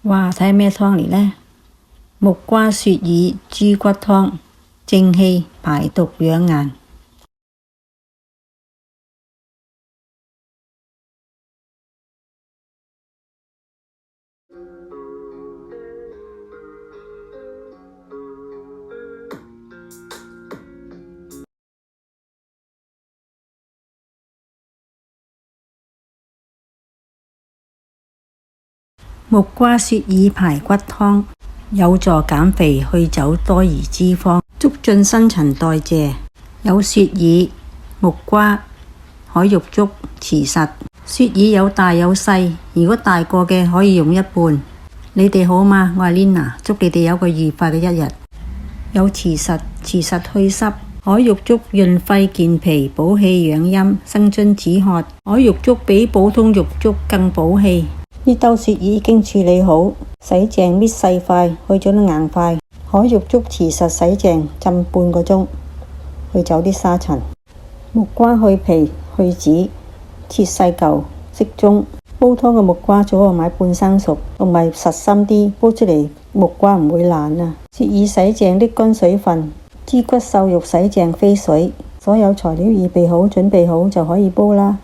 哇！睇下咩湯嚟呢？木瓜雪耳豬骨湯，正氣排毒養顏。木瓜雪耳排骨湯有助減肥、去走多餘脂肪，促進新陳代謝。有雪耳、木瓜、海玉竹、慈實。雪耳有大有細，如果大個嘅可以用一半。你哋好嗎？我係 Lina， 祝你哋有個愉快嘅一日。有慈實，慈實去濕；海玉竹潤肺健脾、補氣養陰、生津止渴。海玉竹比普通玉竹更補氣。呢兜雪耳已經處理好，洗淨搣細塊，去咗啲硬塊。海玉竹慈實洗淨，浸半個鐘，去走啲沙塵。木瓜去皮去籽，切細嚿，適中。煲湯嘅木瓜最好買半生熟，同埋實心啲，煲出嚟木瓜唔會爛啊。雪耳洗淨瀝乾水分，豬骨瘦肉洗淨飛水。所有材料預備好，準備好就可以煲啦。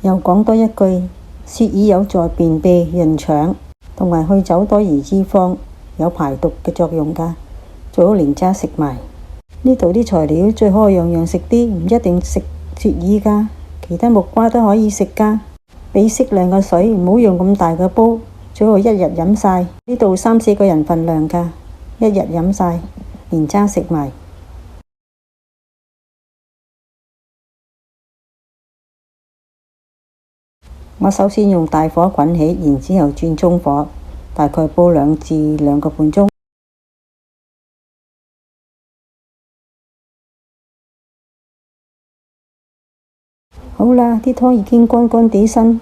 又講多一句，雪耳有助便秘、潤腸，同埋去走多餘脂肪，有排毒嘅作用㗎。最好連渣食埋。呢度啲材料最好樣樣食啲，唔一定食雪耳㗎，其他木瓜都可以食㗎。俾適量嘅水，唔好用咁大嘅煲，最好一日飲晒。呢度3、4個人份量㗎，一日飲晒，連渣食埋。我首先用大火滾起，然之後轉中火，大概煲2至2個半鐘。好啦，啲湯已經乾乾地身，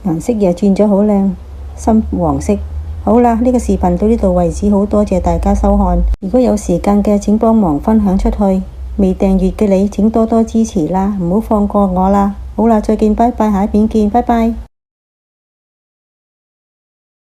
顏色又轉咗好靚，深黃色。好啦，呢個視頻到呢度為止，好多謝大家收看。如果有時間嘅，請幫忙分享出去。未訂閱嘅你，請多多支持啦，唔好放過我啦。好啦，再見，拜拜，下一片見，拜拜。